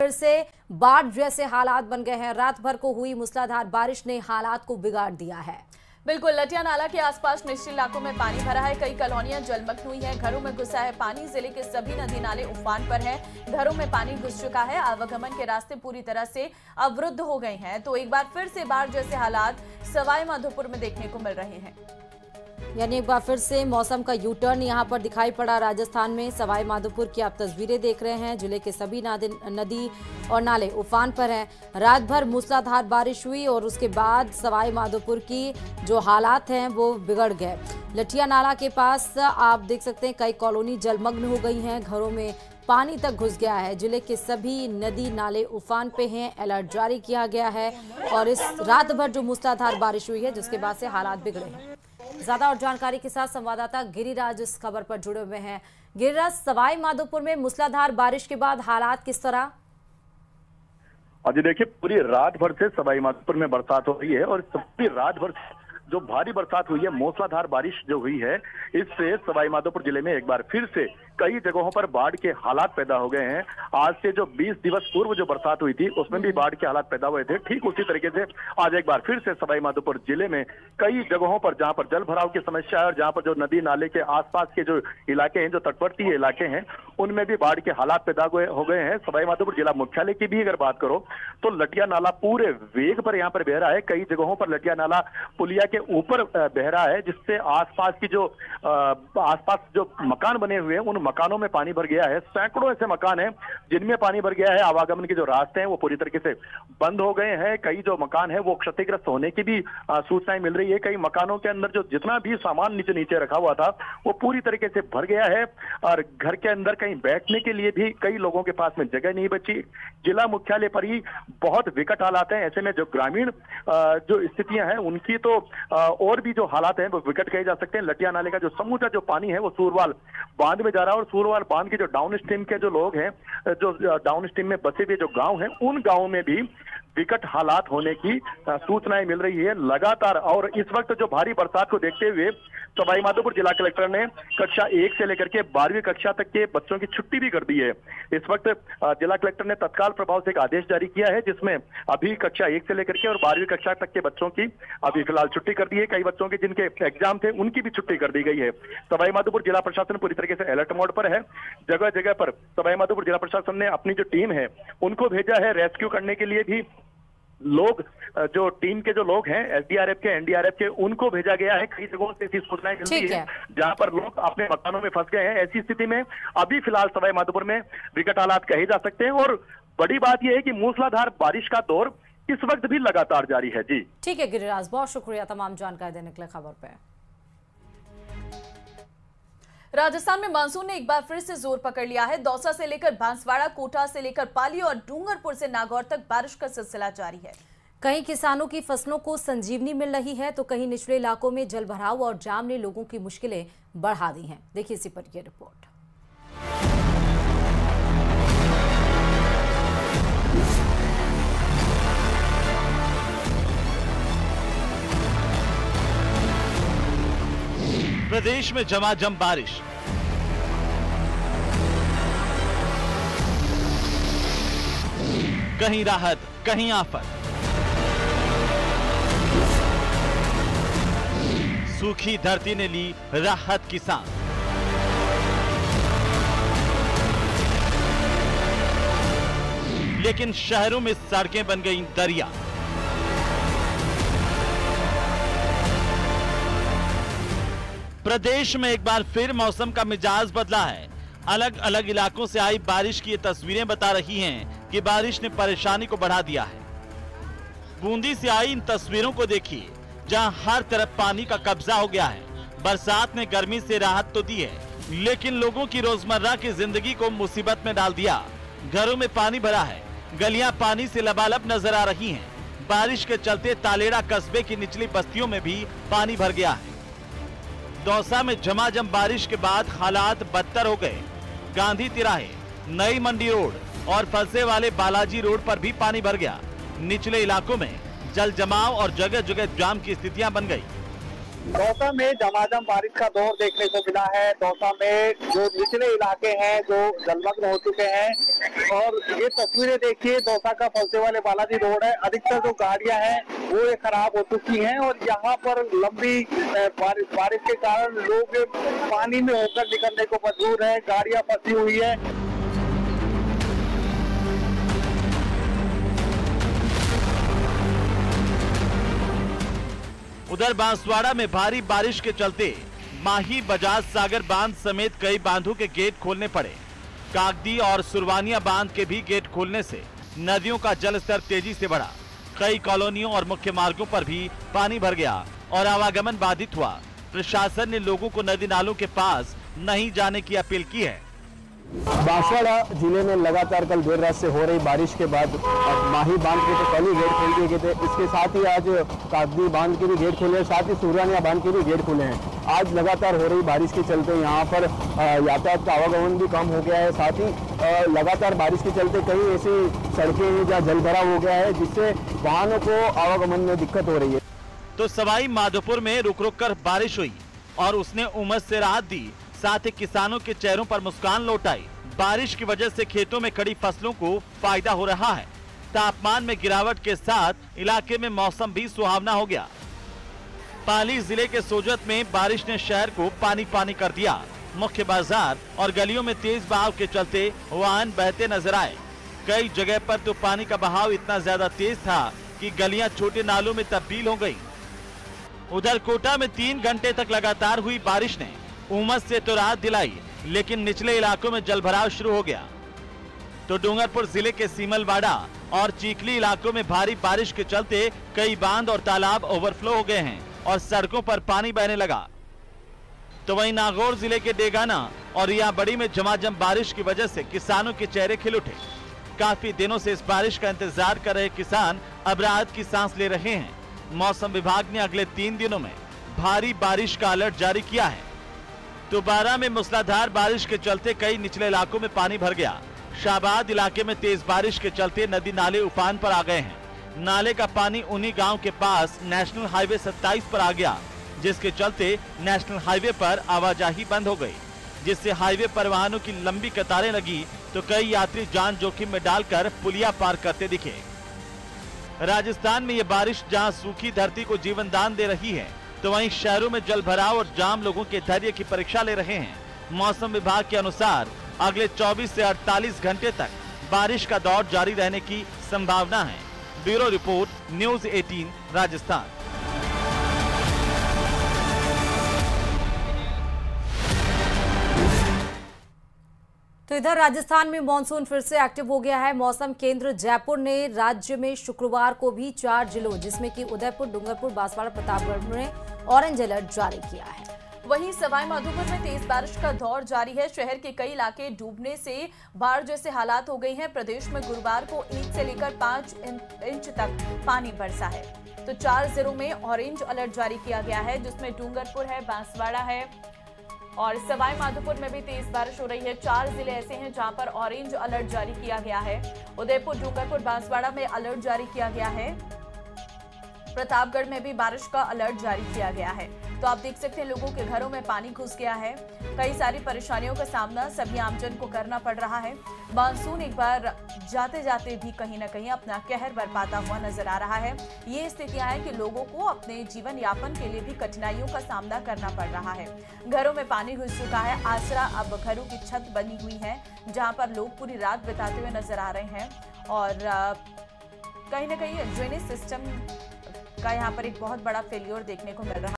फिर से बाढ़ जैसे हालात बन गए हैं। रात भर को हुई मूसलाधार बारिश ने हालात को बिगाड़ दिया है। बिल्कुल, लटिया नाला के आसपास निचले इलाकों में पानी भरा है। कई कॉलोनियां जलमग्न हुई हैं। घरों में घुसा है पानी। जिले के सभी नदी नाले उफान पर हैं। घरों में पानी घुस चुका है। आवागमन के रास्ते पूरी तरह से अवरुद्ध हो गए हैं। तो एक बार फिर से बाढ़ जैसे हालात सवाई माधोपुर में देखने को मिल रहे हैं। यानी एक बार फिर से मौसम का यू टर्न यहां पर दिखाई पड़ा। राजस्थान में सवाई माधोपुर की आप तस्वीरें देख रहे हैं। जिले के सभी नदी और नाले उफान पर हैं। रात भर मूसलाधार बारिश हुई और उसके बाद सवाई माधोपुर की जो हालात हैं वो बिगड़ गए। लठिया नाला के पास आप देख सकते हैं कई कॉलोनी जलमग्न हो गई हैं। घरों में पानी तक घुस गया है। जिले के सभी नदी नाले उफान पे हैं। अलर्ट जारी किया गया है और इस रात भर जो मूसलाधार बारिश हुई है जिसके बाद से हालात बिगड़े हैं। ज्यादा और जानकारी के साथ संवाददाता गिरिराज इस खबर पर जुड़े हुए हैं। गिरिराज, सवाई माधोपुर में मूसलाधार बारिश के बाद हालात किस तरह? अजी देखिए, पूरी रात भर से सवाई माधोपुर में बरसात हो रही है और पूरी रात भर जो भारी बरसात हुई है, मूसलाधार बारिश जो हुई है, इससे सवाई माधोपुर जिले में एक बार फिर से कई जगहों पर बाढ़ के हालात पैदा हो गए हैं। आज से जो 20 दिवस पूर्व जो बरसात हुई थी उसमें भी बाढ़ के हालात पैदा हुए थे। ठीक उसी तरीके से आज एक बार फिर से सवाई माधोपुर जिले में कई जगहों पर जहां पर जल भराव की समस्या है और जहां पर जो नदी नाले के आसपास के जो इलाके हैं, जो तटवर्ती इलाके हैं, उनमें भी बाढ़ के हालात पैदा हो गए हैं। सवाई माधोपुर जिला मुख्यालय की भी अगर बात करो तो लटिया नाला पूरे वेग पर यहाँ पर बह रहा है। कई जगहों पर लटिया नाला पुलिया के ऊपर बह रहा है, जिससे आसपास की जो मकान बने हुए हैं उन मकानों में पानी भर गया है। सैकड़ों ऐसे मकान हैं जिनमें पानी भर गया है। आवागमन के जो रास्ते हैं वो पूरी तरीके से बंद हो गए हैं। कई जो मकान है वो क्षतिग्रस्त होने की भी सूचनाएं मिल रही है। कई मकानों के अंदर जो जितना भी सामान नीचे रखा हुआ था वो पूरी तरीके से भर गया है और घर के अंदर कहीं बैठने के लिए भी कई लोगों के पास में जगह नहीं बची। जिला मुख्यालय पर ही बहुत विकट हालात हैं। ऐसे में जो ग्रामीण जो स्थितियां हैं उनकी तो और भी जो हालात हैं वो विकट कहे जा सकते हैं। लटिया नाले का जो समूचा जो पानी है वो सूरवाल बांध में जा रहा है और सूरवाल बांध के जो डाउन स्ट्रीम के जो लोग हैं, जो डाउन स्ट्रीम में बसे हुए जो गांव हैं, उन गांवों में भी विकट हालात होने की सूचनाएं मिल रही है लगातार। और इस वक्त जो भारी बरसात को देखते हुए सवाई माधोपुर जिला कलेक्टर ने कक्षा 1 से लेकर के 12वीं कक्षा तक के बच्चों की छुट्टी भी कर दी है। इस वक्त जिला कलेक्टर ने तत्काल प्रभाव से एक आदेश जारी किया है जिसमें अभी कक्षा 1 से लेकर के और 12वीं कक्षा तक के बच्चों की अभी फिलहाल छुट्टी कर दी है। कई बच्चों के जिनके एग्जाम थे उनकी भी छुट्टी कर दी गई है। सवाई माधोपुर जिला प्रशासन पूरी तरीके से अलर्ट मोड पर है। जगह जगह पर सवाई माधोपुर जिला प्रशासन ने अपनी जो टीम है उनको भेजा है। रेस्क्यू करने के लिए भी लोग, जो टीम के जो लोग हैं एसडीआरएफ के, एनडीआरएफ के, उनको भेजा गया है। कई जगहों से ऐसी सूचनाएं मिल रही है जहां पर लोग अपने मकानों में फंस गए हैं। ऐसी स्थिति में अभी फिलहाल सवाई माधोपुर में विकट हालात कहे जा सकते हैं और बड़ी बात यह है कि मूसलाधार बारिश का दौर इस वक्त भी लगातार जारी है। जी ठीक है गिरिराज, बहुत शुक्रिया तमाम जानकारी देने के लिए खबर पे। राजस्थान में मानसून ने एक बार फिर से जोर पकड़ लिया है। दौसा से लेकर बांसवाड़ा, कोटा से लेकर पाली और डूंगरपुर से नागौर तक बारिश का सिलसिला जारी है। कहीं किसानों की फसलों को संजीवनी मिल रही है तो कहीं निचले इलाकों में जलभराव और जाम ने लोगों की मुश्किलें बढ़ा दी हैं। देखिए इसी पर यह रिपोर्ट। प्रदेश में झमाझम बारिश। कहीं राहत, कहीं आफत। सूखी धरती ने ली राहत की सांस। लेकिन शहरों में सड़कें बन गईं दरिया। प्रदेश में एक बार फिर मौसम का मिजाज बदला है। अलग अलग इलाकों से आई बारिश की ये तस्वीरें बता रही हैं कि बारिश ने परेशानी को बढ़ा दिया है। बूंदी से आई इन तस्वीरों को देखिए जहां हर तरफ पानी का कब्जा हो गया है। बरसात ने गर्मी से राहत तो दी है लेकिन लोगों की रोजमर्रा की जिंदगी को मुसीबत में डाल दिया। घरों में पानी भरा है, गलियां पानी से लबालब नजर आ रही हैं। बारिश के चलते तालेड़ा कस्बे की निचली बस्तियों में भी पानी भर गया है। दौसा में झमाझम बारिश के बाद हालात बदतर हो गए। गांधी तिराहे, नई मंडी रोड और फलसे वाले बालाजी रोड पर भी पानी भर गया। निचले इलाकों में जल जमाव और जगह जगह जाम की स्थितियां बन गई। दौसा में झमाझम बारिश का दौर देखने को मिला है। दौसा में जो निचले इलाके हैं जो जलमग्न हो चुके हैं और ये तस्वीरें देखिए, दौसा का फलसे वाले बालाजी रोड है, अधिकतर जो गाड़ियां हैं वो ये खराब हो चुकी हैं और यहाँ पर लंबी बारिश के कारण लोग पानी में होकर निकलने को मजबूर है, गाड़ियां फंसी हुई है। उधर बांसवाड़ा में भारी बारिश के चलते माही बजाज सागर बांध समेत कई बांधों के गेट खोलने पड़े। कागदी और सुरवानिया बांध के भी गेट खोलने से नदियों का जलस्तर तेजी से बढ़ा। कई कॉलोनियों और मुख्य मार्गों पर भी पानी भर गया और आवागमन बाधित हुआ। प्रशासन ने लोगों को नदी नालों के पास नहीं जाने की अपील की है। बांसवाड़ा जिले में लगातार कल देर रात से हो रही बारिश के बाद माही बांध के तो कल ही गेट खोल दिए गए थे। इसके साथ ही आज कागदी बांध के भी गेट खुले हैं, साथ ही सुरवानिया बांध के भी गेट खुले हैं। आज लगातार हो रही बारिश के चलते यहाँ पर यातायात का आवागमन भी कम हो गया है। साथ ही लगातार बारिश के चलते कई ऐसी सड़कें हैं जहाँ जल भराव हो गया है, जिससे वाहनों को आवागमन में दिक्कत हो रही है। तो सवाई माधोपुर में रुक रुक कर बारिश हुई और उसने उमस से राहत दी, साथ ही किसानों के चेहरों पर मुस्कान लौट आई। बारिश की वजह से खेतों में खड़ी फसलों को फायदा हो रहा है। तापमान में गिरावट के साथ इलाके में मौसम भी सुहावना हो गया। पाली जिले के सोजत में बारिश ने शहर को पानी पानी कर दिया। मुख्य बाजार और गलियों में तेज बहाव के चलते वाहन बहते नजर आए। कई जगह पर तो पानी का बहाव इतना ज्यादा तेज था कि गलियां छोटे नालों में तब्दील हो गई। उधर कोटा में 3 घंटे तक लगातार हुई बारिश ने उमस से तो राहत दिलाई, लेकिन निचले इलाकों में जलभराव शुरू हो गया। तो डूंगरपुर जिले के सीमलवाड़ा और चीखली इलाकों में भारी बारिश के चलते कई बांध और तालाब ओवरफ्लो हो गए हैं और सड़कों पर पानी बहने लगा। तो वहीं नागौर जिले के डेगाना और रियाबड़ी में झमाझम बारिश की वजह से किसानों के चेहरे खिल उठे। काफी दिनों से इस बारिश का इंतजार कर रहे किसान अब राहत की सांस ले रहे हैं। मौसम विभाग ने अगले 3 दिनों में भारी बारिश का अलर्ट जारी किया है। तो बारां में मूसलाधार बारिश के चलते कई निचले इलाकों में पानी भर गया। शाहबाद इलाके में तेज बारिश के चलते नदी नाले उफान पर आ गए हैं। नाले का पानी उन्हीं गांव के पास नेशनल हाईवे 27 पर आ गया, जिसके चलते नेशनल हाईवे पर आवाजाही बंद हो गई, जिससे हाईवे पर वाहनों की लंबी कतारें लगी। तो कई यात्री जान जोखिम में डालकर पुलिया पार करते दिखे। राजस्थान में ये बारिश जहां सूखी धरती को जीवन दान दे रही है, तो वहीं शहरों में जल भराव और जाम लोगों के धैर्य की परीक्षा ले रहे हैं। मौसम विभाग के अनुसार अगले 24 से 48 घंटे तक बारिश का दौर जारी रहने की संभावना है। Bureau report, news 18 Rajasthan. तो इधर राजस्थान में मानसून फिर से एक्टिव हो गया है। मौसम केंद्र जयपुर ने राज्य में शुक्रवार को भी 4 जिलों जिसमें कि उदयपुर, डूंगरपुर, बांसवाड़ा, प्रतापगढ़ में ऑरेंज अलर्ट जारी किया है। वहीं सवाई माधोपुर में तेज बारिश का दौर जारी है। शहर के कई इलाके डूबने से बाढ़ जैसे हालात हो गए हैं। प्रदेश में गुरुवार को 1 से लेकर 5 इंच तक पानी बरसा है। तो 4 जिलों में ऑरेंज अलर्ट जारी किया गया है, जिसमें डूंगरपुर है, बांसवाड़ा है और सवाई माधोपुर में भी तेज बारिश हो रही है। 4 जिले ऐसे हैं जहां पर ऑरेंज अलर्ट जारी किया गया है। उदयपुर, डूंगरपुर, बांसवाड़ा में अलर्ट जारी किया गया है। प्रतापगढ़ में भी बारिश का अलर्ट जारी किया गया है। तो आप देख सकते हैं लोगों के घरों में पानी घुस गया है। कई सारी परेशानियों का सामना सभी आमजन को करना पड़ रहा है। मानसून एक बार जाते जाते भी कहीं न कहीं अपना कहर बरपाता हुआ नजर आ रहा है। ये स्थितियां हैं कि लोगों को अपने जीवन यापन के लिए भी कठिनाइयों का सामना करना पड़ रहा है। घरों में पानी घुस चुका है। आसरा अब घरों की छत बनी हुई है, जहाँ पर लोग पूरी रात बिताते हुए नजर आ रहे हैं और कहीं न कहीं ड्रेनेज सिस्टम का यहाँ पर एक बहुत बड़ा फेल्योर देखने को मिल रहा है।